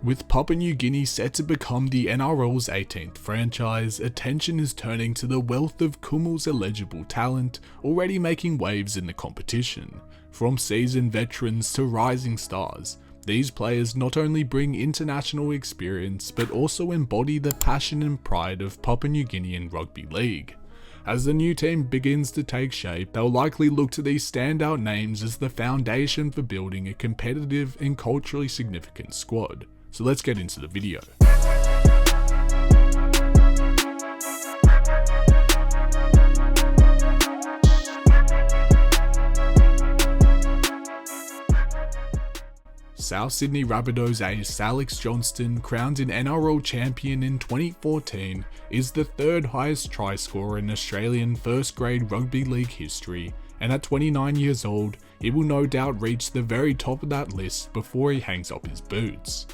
With Papua New Guinea set to become the NRL's 18th franchise, attention is turning to the wealth of Kumul's eligible talent already making waves in the competition. From seasoned veterans to rising stars, these players not only bring international experience but also embody the passion and pride of Papua New Guinean Rugby League. As the new team begins to take shape, they'll likely look to these standout names as the foundation for building a competitive and culturally significant squad. So let's get into the video. South Sydney Rabbitohs ace Alex Johnston, crowned an NRL champion in 2014, is the third highest try scorer in Australian first grade rugby league history, and at 29 years old, he will no doubt reach the very top of that list before he hangs up his boots.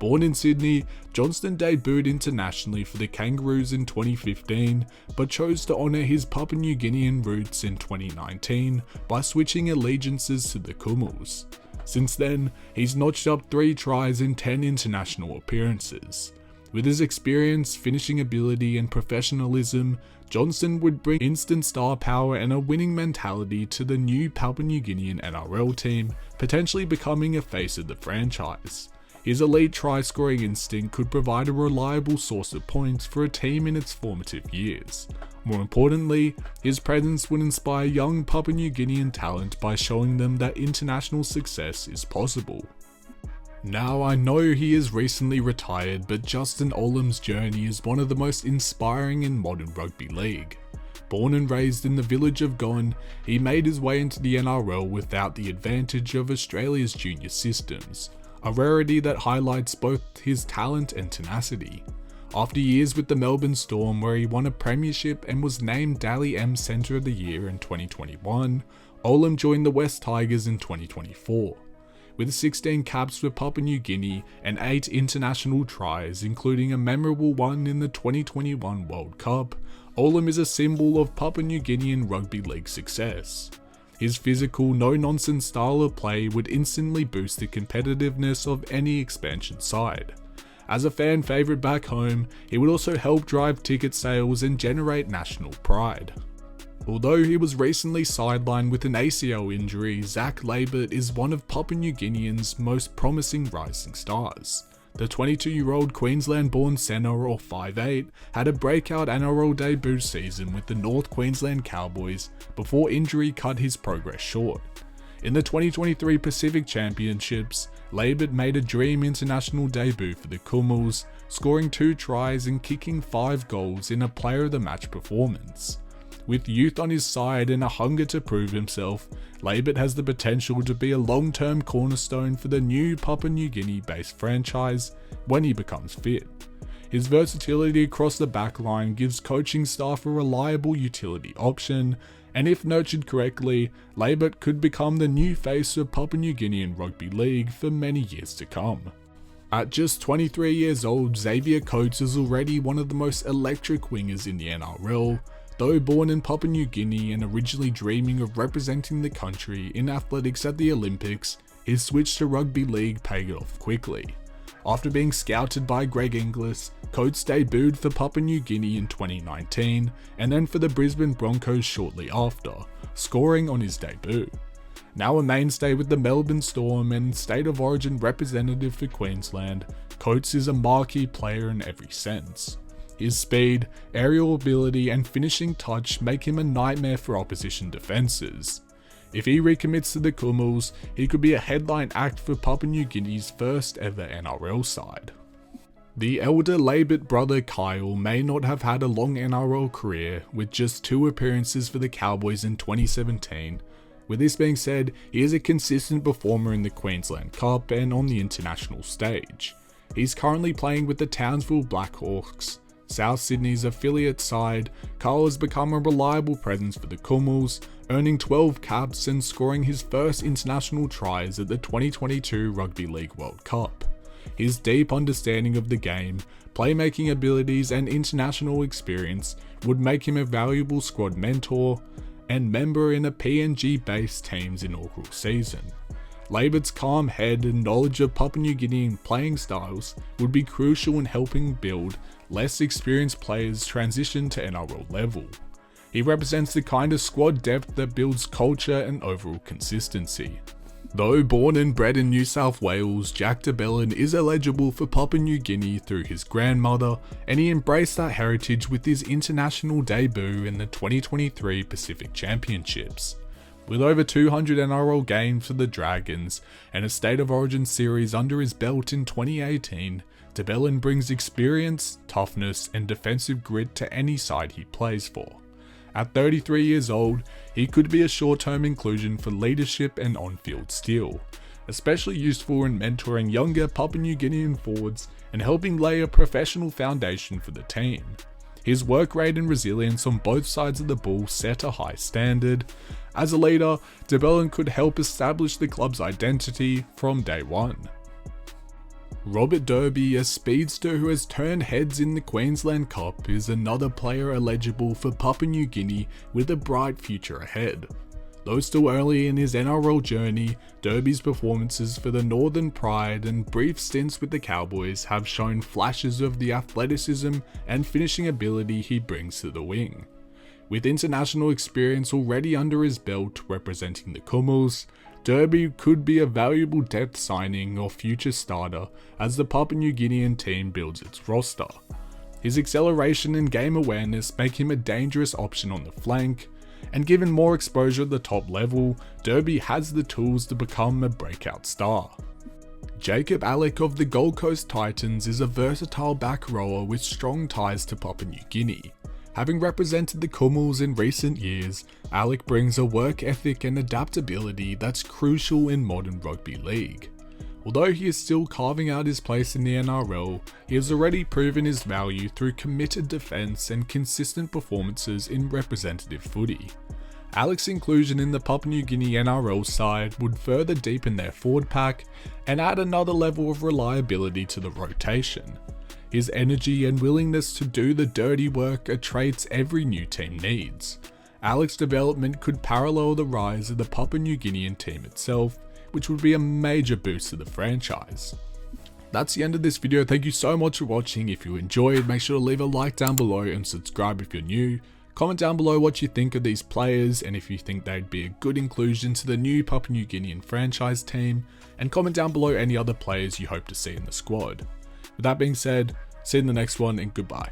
Born in Sydney, Johnston debuted internationally for the Kangaroos in 2015, but chose to honour his Papua New Guinean roots in 2019 by switching allegiances to the Kumuls. Since then, he's notched up 3 tries in 10 international appearances. With his experience, finishing ability and professionalism, Johnston would bring instant star power and a winning mentality to the new Papua New Guinean NRL team, potentially becoming a face of the franchise. His elite try-scoring instinct could provide a reliable source of points for a team in its formative years. More importantly, his presence would inspire young Papua New Guinean talent by showing them that international success is possible. Now, I know he is recently retired, but Justin Olam's journey is one of the most inspiring in modern rugby league. Born and raised in the village of Gon, he made his way into the NRL without the advantage of Australia's junior systems, a rarity that highlights both his talent and tenacity. After years with the Melbourne Storm, where he won a premiership and was named Dally M Centre of the Year in 2021, Olam joined the West Tigers in 2024. With 16 caps for Papua New Guinea and 8 international tries, including a memorable one in the 2021 World Cup, Olam is a symbol of Papua New Guinean rugby league success. His physical, no-nonsense style of play would instantly boost the competitiveness of any expansion side. As a fan favourite back home, he would also help drive ticket sales and generate national pride. Although he was recently sidelined with an ACL injury, Zack Lebert is one of Papua New Guinean's most promising rising stars. The 22-year-old Queensland-born centre, or 5'8", had a breakout NRL debut season with the North Queensland Cowboys before injury cut his progress short. In the 2023 Pacific Championships, Lebert made a dream international debut for the Kumuls, scoring 2 tries and kicking 5 goals in a player of the match performance. With youth on his side and a hunger to prove himself, Lebert has the potential to be a long-term cornerstone for the new Papua New Guinea-based franchise when he becomes fit. His versatility across the backline gives coaching staff a reliable utility option, and if nurtured correctly, Lebert could become the new face of Papua New Guinean Rugby League for many years to come. At just 23 years old, Xavier Coats is already one of the most electric wingers in the NRL. Though born in Papua New Guinea and originally dreaming of representing the country in athletics at the Olympics, his switch to rugby league paid off quickly. After being scouted by Greg Inglis, Coats debuted for Papua New Guinea in 2019 and then for the Brisbane Broncos shortly after, scoring on his debut. Now a mainstay with the Melbourne Storm and State of Origin representative for Queensland, Coats is a marquee player in every sense. His speed, aerial ability and finishing touch make him a nightmare for opposition defences. If he recommits to the Kumuls, he could be a headline act for Papua New Guinea's first ever NRL side. The elder Lebert brother Kyle may not have had a long NRL career, with just 2 appearances for the Cowboys in 2017. With this being said, he is a consistent performer in the Queensland Cup and on the international stage. He's currently playing with the Townsville Blackhawks, South Sydney's affiliate side. Kyle has become a reliable presence for the Kumuls, earning 12 caps and scoring his first international tries at the 2022 Rugby League World Cup. His deep understanding of the game, playmaking abilities and international experience would make him a valuable squad mentor and member in a PNG-based team's inaugural season. Lebert's calm head and knowledge of Papua New Guinean playing styles would be crucial in helping build less experienced players transition to NRL level. He represents the kind of squad depth that builds culture and overall consistency. Though born and bred in New South Wales, Jack Belin is eligible for Papua New Guinea through his grandmother, and he embraced that heritage with his international debut in the 2023 Pacific Championships. With over 200 NRL games for the Dragons and a State of Origin series under his belt in 2018, Belin brings experience, toughness and defensive grit to any side he plays for. At 33 years old, he could be a short-term inclusion for leadership and on-field steel, especially useful in mentoring younger Papua New Guinean forwards and helping lay a professional foundation for the team. His work rate and resilience on both sides of the ball set a high standard. As a leader, Belin could help establish the club's identity from day one. Robert Derby, a speedster who has turned heads in the Queensland Cup, is another player eligible for Papua New Guinea with a bright future ahead. Though still early in his NRL journey, Derby's performances for the Northern Pride and brief stints with the Cowboys have shown flashes of the athleticism and finishing ability he brings to the wing. With international experience already under his belt representing the Kumals, Derby could be a valuable depth signing or future starter as the Papua New Guinean team builds its roster. His acceleration and game awareness make him a dangerous option on the flank, and given more exposure at the top level, Derby has the tools to become a breakout star. Jacob Alec of the Gold Coast Titans is a versatile back rower with strong ties to Papua New Guinea. Having represented the Kumals in recent years, Alec brings a work ethic and adaptability that's crucial in modern rugby league. Although he is still carving out his place in the NRL, he has already proven his value through committed defence and consistent performances in representative footy. Alec's inclusion in the Papua New Guinea NRL side would further deepen their forward pack and add another level of reliability to the rotation. His energy and willingness to do the dirty work are traits every new team needs. Alec's development could parallel the rise of the Papua New Guinean team itself, which would be a major boost to the franchise. That's the end of this video. Thank you so much for watching. If you enjoyed, make sure to leave a like down below and subscribe if you're new. Comment down below what you think of these players and if you think they'd be a good inclusion to the new Papua New Guinean franchise team, and comment down below any other players you hope to see in the squad. With that being said, see you in the next one and goodbye.